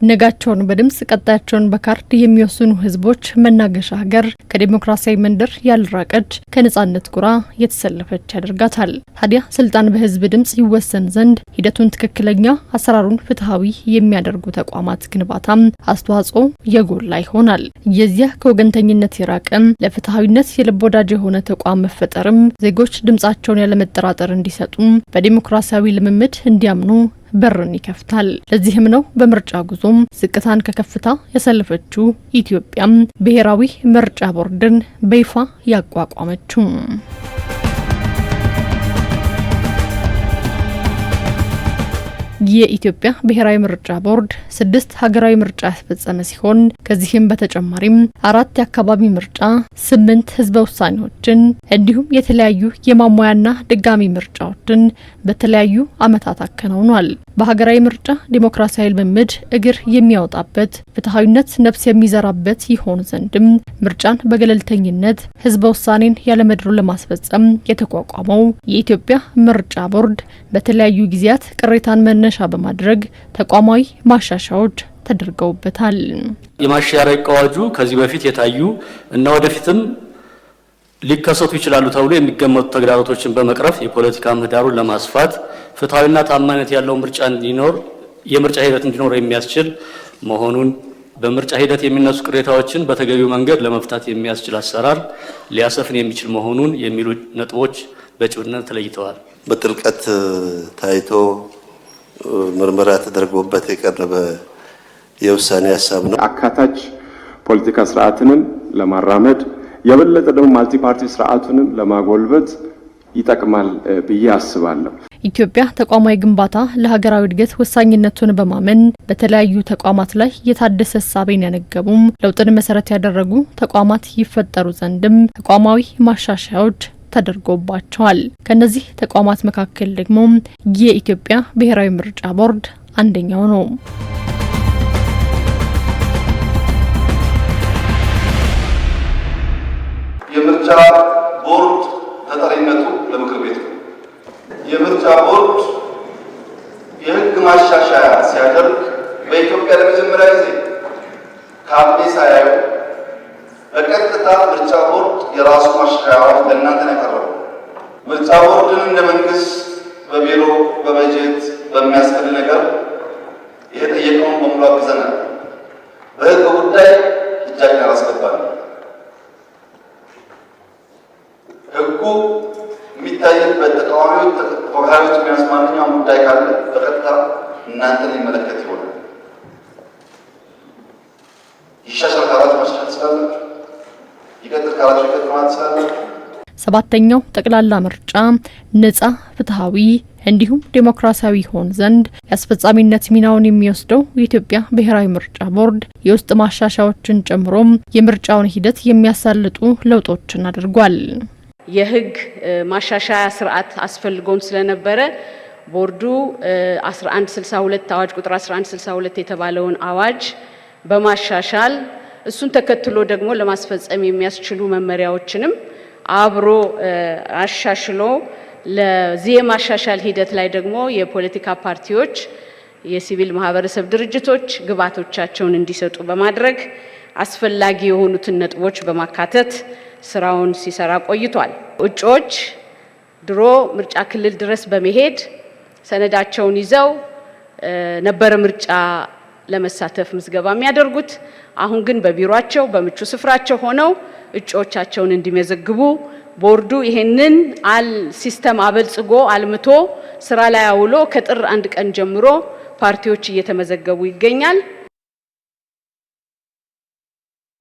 ነጋቸውን በድምጽ ቀጣያቸውን በካርድ የሚወስኑ ህዝቦች መናገሻ ሀገር ከዲሞክራሲያዊ መንደር ያልራቀች ከነጻነት ጉራ የተሰለፈች ያደርጋታል። ታዲያ ስልጣን በህዝብ ድምጽ ይወሰን ዘንድ ሂደቱን ትክክለኛ አሰራሩን ፍትሃዊ የሚያደርጉ ተቋማት ግንባታም አስተዋጽኦ የጎላ ይሆናል። የዚያ ከወገንተኝነት የራቀም ለፍትሃዊነት የልብ ወዳጅ የሆነ ተቋም መፈጠርም ዜጎች ድምጻቸውን ያለመጠራጠር እንዲሰጡም በዲሞክራሲያዊ ልምምድ እንዲያምኑ በርን ይከፍታል። ለዚህም ነው በምርጫ ጉዞም ዝቅታን ከከፍታ ያሰለፈችው ኢትዮጵያም ብሔራዊ ምርጫ ቦርድን በይፋ ያቋቋመችው። የኢትዮጵያ ብሔራዊ ምርጫ ቦርድ 6 ሀገራዊ ምርጫ ያስፈጸመ ሲሆን ከዚህም በተጨማሪም 4 የአካባቢ ምርጫ፣ 8 ህዝበ ውሳኔዎችን እንዲሁም የተለያዩ የማሟያና ድጋሚ ምርጫዎችን በተለያዩ ዓመታት አከናውኗል። በሀገራዊ ምርጫ ዲሞክራሲያዊ ልምምድ እግር የሚያወጣበት ፍትሃዊነት ነፍስ የሚዘራበት ይሆን ዘንድም ምርጫን በገለልተኝነት ህዝበ ውሳኔን ያለመድሮ ለማስፈጸም የተቋቋመው የኢትዮጵያ ምርጫ ቦርድ በተለያዩ ጊዜያት ቅሬታን መነሻ በማድረግ ተቋማዊ ማሻሻያዎች ተደርገውበታል። የማሻሻያ አዋጁ ከዚህ በፊት የታዩ እና ወደፊትም ሊከሰቱ ይችላሉ ተብሎ የሚገመቱ ተግዳሮቶችን በመቅረፍ የፖለቲካ ምህዳሩን ለማስፋት ፍትሃዊና ታማኝነት ያለው ምርጫ እንዲኖር የምርጫ ሂደት እንዲኖር የሚያስችል መሆኑን በምርጫ ሂደት የሚነሱ ቅሬታዎችን በተገቢው መንገድ ለመፍታት የሚያስችል አሰራር ሊያሰፍን የሚችል መሆኑን የሚሉ ነጥቦች በጭብነት ተለይተዋል። በጥልቀት ታይቶ ምርመራ ተደርጎበት የቀረበ የውሳኔ ሀሳብ ነው። አካታች ፖለቲካ ስርዓትንም ለማራመድ የበለጠ ደግሞ ማልቲ ፓርቲ ስርዓቱንም ለማጎልበት ይጠቅማል ብዬ አስባለሁ። ኢትዮጵያ ተቋማዊ ግንባታ ለሀገራዊ እድገት ወሳኝነቱን በማመን በተለያዩ ተቋማት ላይ የታደሰ ሀሳብን ያነገቡም ለውጥን መሰረት ያደረጉ ተቋማት ይፈጠሩ ዘንድም ተቋማዊ ማሻሻያዎች ተደርጎባቸዋል። ከነዚህ ተቋማት መካከል ደግሞ የኢትዮጵያ ብሔራዊ ምርጫ ቦርድ አንደኛው ነው። የምርጫ ቦርድ ተጠሪነቱ ለምክር ቤት ነው። የምርጫ ቦርድ የህግ ማሻሻያ ሲያደርግ በኢትዮጵያ ለመጀመሪያ ጊዜ ካቢኔ ሳያዩ በቀጥታ ምርጫ ቦርድ የራሱ ማሻሻያዎች ለእናንተ ነው ያቀረበው። ምርጫ ቦርድን እንደ መንግስት በቢሮ በበጀት በሚያስፈልግ ነገር የጠየቀውን በሙሉ አግዘናል። በህግ ጉዳይ እጃችን አላስገባንም። ህጉ የሚታይበት ተቃዋሚዎች የሚያስማማኝ ጉዳይ ካለ በቀጥታ እናንተን ይመለከት ይሆናል። ይሻሻል ካላችሁ ማሻሻል ትችላላችሁ። ይቀጥል ካላችሁ ይቀጥል ማለት ትችላላችሁ። 7ኛው ጠቅላላ ምርጫ ነጻ፣ ፍትሃዊ እንዲሁም ዲሞክራሲያዊ ሆን ዘንድ የአስፈጻሚነት ሚናውን የሚወስደው የኢትዮጵያ ብሔራዊ ምርጫ ቦርድ የውስጥ ማሻሻያዎችን ጨምሮም የምርጫውን ሂደት የሚያሳልጡ ለውጦችን አድርጓል። የህግ ማሻሻያ ስርዓት አስፈልጎን ስለነበረ ቦርዱ 1162 አዋጅ ቁጥር 1162 የተባለውን አዋጅ በማሻሻል እሱን ተከትሎ ደግሞ ለማስፈጸም የሚያስችሉ መመሪያዎችንም አብሮ አሻሽሎ ለዚህ የማሻሻል ሂደት ላይ ደግሞ የፖለቲካ ፓርቲዎች፣ የሲቪል ማህበረሰብ ድርጅቶች ግብዓቶቻቸውን እንዲሰጡ በማድረግ አስፈላጊ የሆኑትን ነጥቦች በማካተት ስራውን ሲሰራ ቆይቷል። እጩዎች ድሮ ምርጫ ክልል ድረስ በመሄድ ሰነዳቸውን ይዘው ነበረ ምርጫ ለመሳተፍ ምዝገባ የሚያደርጉት። አሁን ግን በቢሮአቸው በምቹ ስፍራቸው ሆነው እጩዎቻቸውን እንዲመዘግቡ ቦርዱ ይሄንን ሲስተም አበልጽጎ አልምቶ ስራ ላይ አውሎ ከጥር 1 ቀን ጀምሮ ፓርቲዎች እየተመዘገቡ ይገኛል።